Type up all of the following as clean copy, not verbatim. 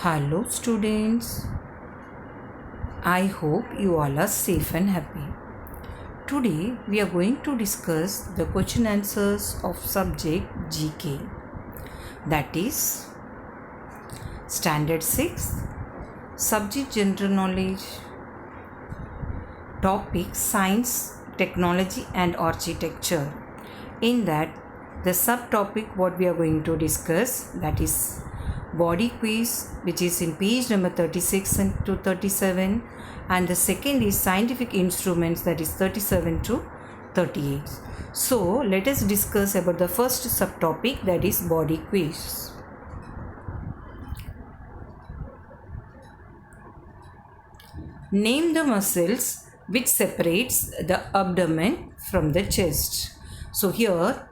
Hello students, I hope you all are safe and happy. Today we are going to discuss the question answers of subject GK, that is Standard 6, Subject General Knowledge, topic Science, Technology and Architecture. In that, the subtopic what we are going to discuss, that is body quiz, which is in page number 36 and to 37, and the second is scientific instruments, that is 37 to 38. So let us discuss about the first subtopic, that is body quiz. Name the muscles which separates the abdomen from the chest. So here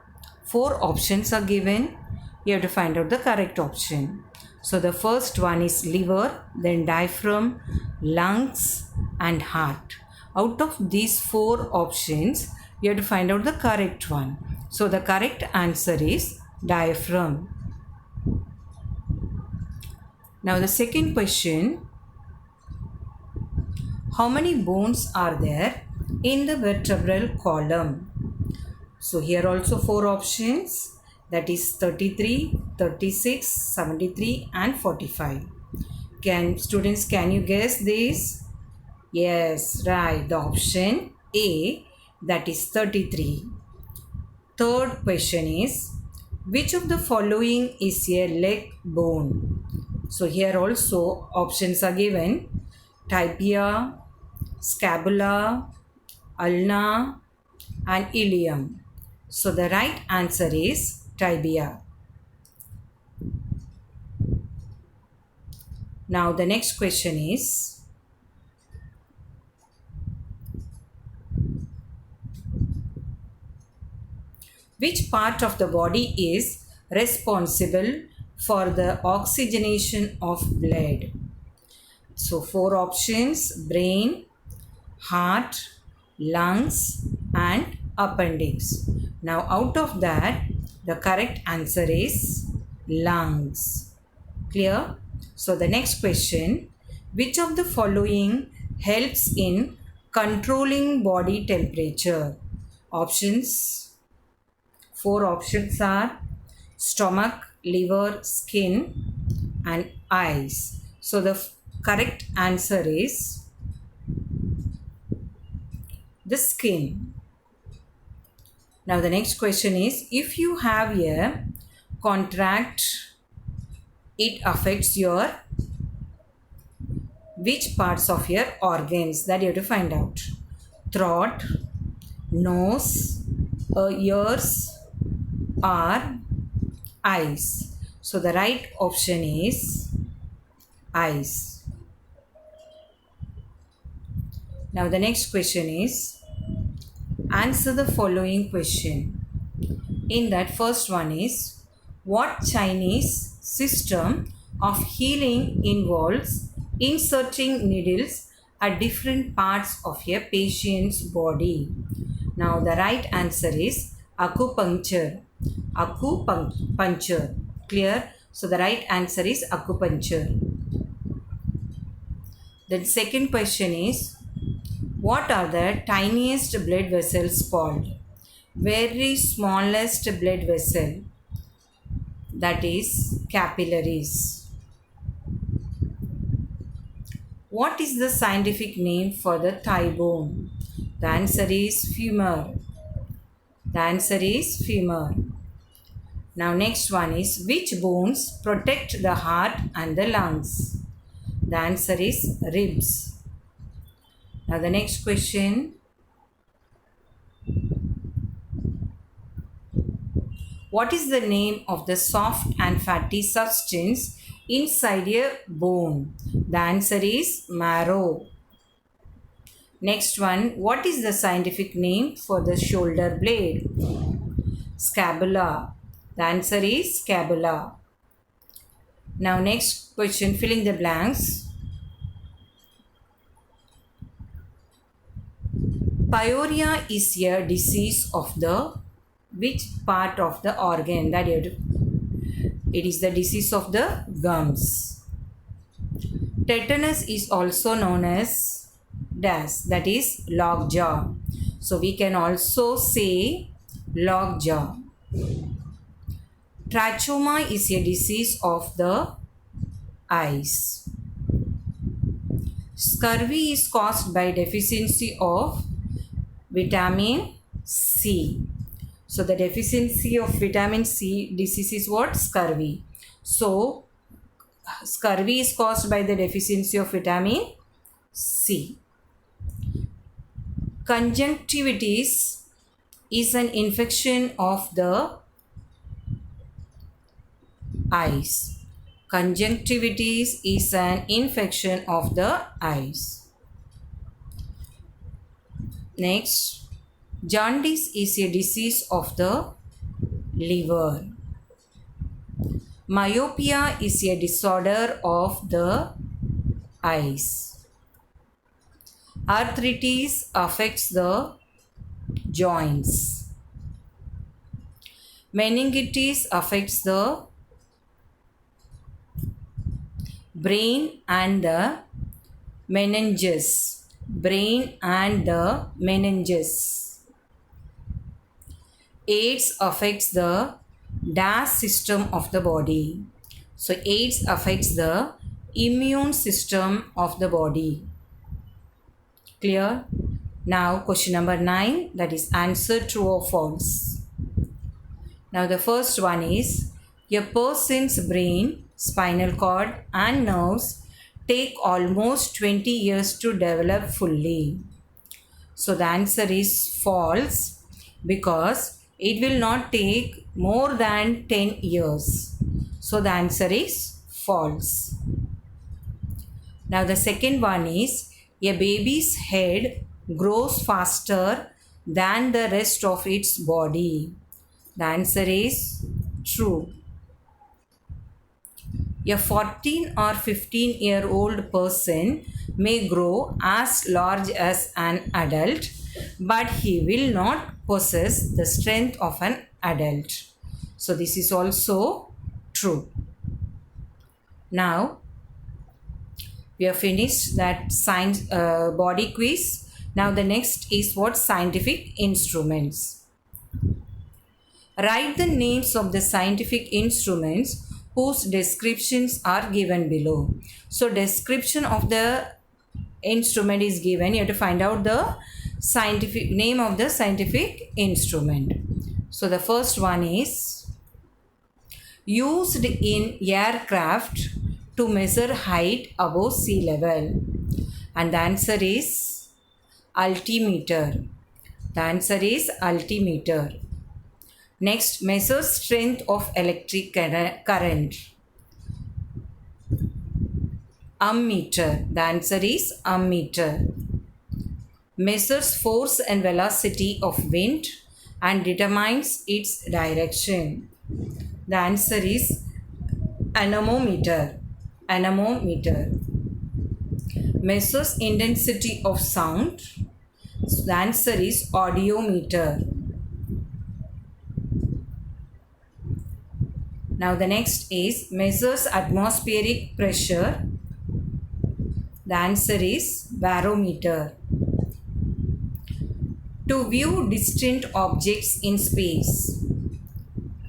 4 options are given. You have to find out the correct option. So the first one is liver, then diaphragm, lungs and heart. Out of these 4 options, you have to find out the correct one. So the correct answer is diaphragm. Now the second question, how many bones are there in the vertebral column? So here also 4 options, that is 33, 36, 73 and 45. Students, can you guess this? Yes, right. The option A, that is 33. Third question is, which of the following is a leg bone? So here also options are given: tibia, scapula, ulna and ilium. So the right answer is tibia. Now the next question is, which part of the body is responsible for the oxygenation of blood? So 4 options: brain, heart, lungs and appendix. Now out of that, the correct answer is lungs. Clear? So the next question, which of the following helps in controlling body temperature? Options, 4 options are stomach, liver, skin and eyes. So the correct answer is the skin. Now the next question is, if you have a contract, it affects your which parts of your organs? That you have to find out. Throat, nose, ears or eyes. So the right option is eyes. Now the next question is, answer the following question. In that, first one is, what Chinese system of healing involves inserting needles at different parts of a patient's body? Now the right answer is acupuncture. Acupuncture. Clear? So the right answer is acupuncture. The second question is, what are the tiniest blood vessels called? Very smallest blood vessel, that is capillaries. What is the scientific name for the thigh bone? The answer is femur. The answer is femur. Now next one is, which bones protect the heart and the lungs? The answer is ribs. Now the next question, what is the name of the soft and fatty substance inside a bone? The answer is marrow. Next one, what is the scientific name for the shoulder blade? Scapula. The answer is scapula. Now next question, fill in the blanks. Pyorrhea is a disease of the which part of the organ? That you have to, it is the disease of the gums. Tetanus is also known as dash, that is lockjaw. So we can also say lockjaw. Trachoma is a disease of the eyes. Scurvy is caused by deficiency of vitamin C. So the deficiency of vitamin C disease is what? Scurvy. So scurvy is caused by the deficiency of vitamin C. Conjunctivitis is an infection of the eyes. Conjunctivitis is an infection of the eyes. Next, jaundice is a disease of the liver. Myopia is a disorder of the eyes. Arthritis affects the joints. Meningitis affects the brain and the meninges. Brain and the meninges. AIDS affects the DAS system of the body. So AIDS affects the immune system of the body. Clear? Now question number 9, that is answer true or false. Now the first one is, a person's brain, spinal cord and nerves take almost 20 years to develop fully. So the answer is false, because it will not take more than 10 years. So the answer is false. Now the second one is, a baby's head grows faster than the rest of its body. The answer is true. A 14 or 15-year-old person may grow as large as an adult, but he will not possess the strength of an adult. So this is also true. Now we have finished that science body quiz. Now the next is what? Scientific instruments. Write the names of the scientific instruments whose descriptions are given below. So description of the instrument is given. You have to find out the scientific name of the scientific instrument. So the first one is, used in aircraft to measure height above sea level. And the answer is altimeter. The answer is altimeter. Next, measures strength of electric current. Ammeter. The answer is ammeter. Measures force and velocity of wind and determines its direction. The answer is anemometer. Anemometer. Measures intensity of sound. So the answer is audiometer. Now the next is, measures atmospheric pressure. The answer is barometer. To view distant objects in space.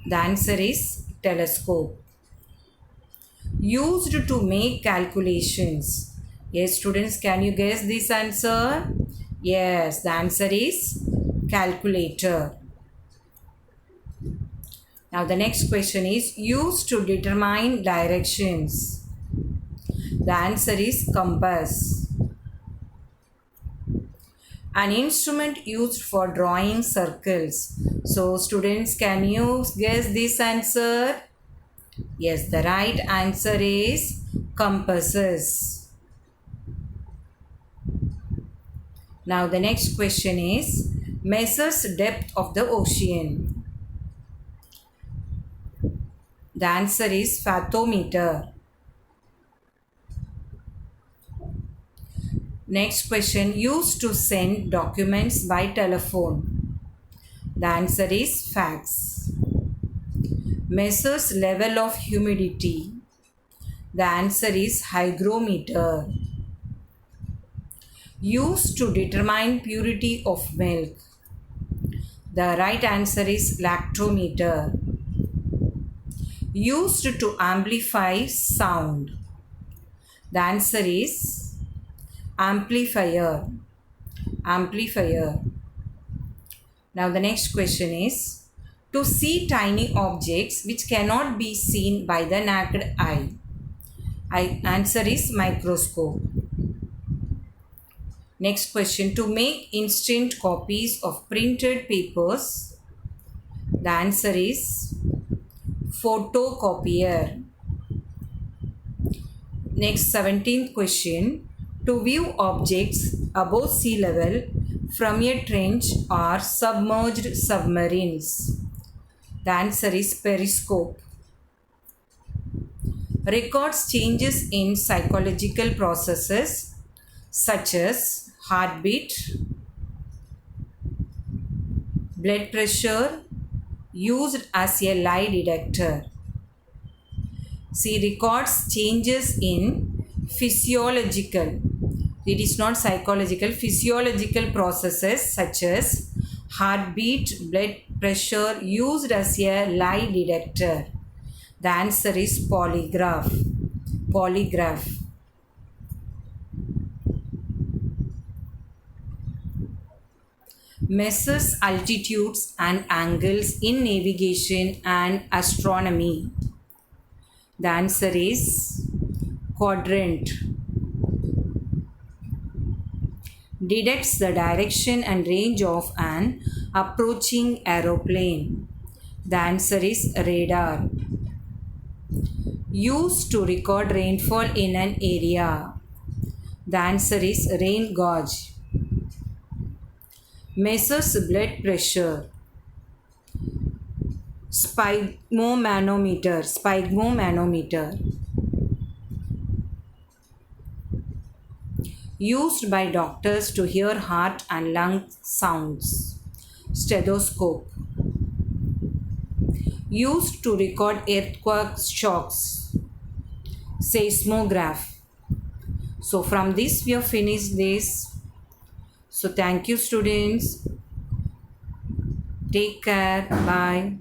The answer is telescope. Used to make calculations. Yes, students, can you guess this answer? Yes, the answer is calculator. Now the next question is, used to determine directions. The answer is compass. An instrument used for drawing circles. So students, can you guess this answer? Yes, the right answer is compasses. Now the next question is, measures depth of the ocean. The answer is fathometer. Next question, used to send documents by telephone. The answer is fax. Measures level of humidity. The answer is hygrometer. Used to determine purity of milk. The right answer is lactometer. Used to amplify sound. The answer is amplifier. Amplifier. Now the next question is to see tiny objects which cannot be seen by the naked eye. Answer is microscope. Next question, to make instant copies of printed papers. The answer is photocopier. Next 17th question, to view objects above sea level from a trench or submerged submarines. The answer is periscope. Records changes in psychological processes such as heartbeat, blood pressure, used as a lie detector. See, records changes in physiological, it is not psychological, physiological processes such as heartbeat, blood pressure, used as a lie detector. The answer is polygraph. Polygraph. Measures altitudes and angles in navigation and astronomy. The answer is quadrant. Detects the direction and range of an approaching aeroplane. The answer is radar. Used to record rainfall in an area. The answer is rain gauge. Measures blood pressure. Sphygmomanometer. Sphygmomanometer. Used by doctors to hear heart and lung sounds. Stethoscope. Used to record earthquake shocks. Seismograph. So from this we have finished this. So thank you students. Take care. Bye.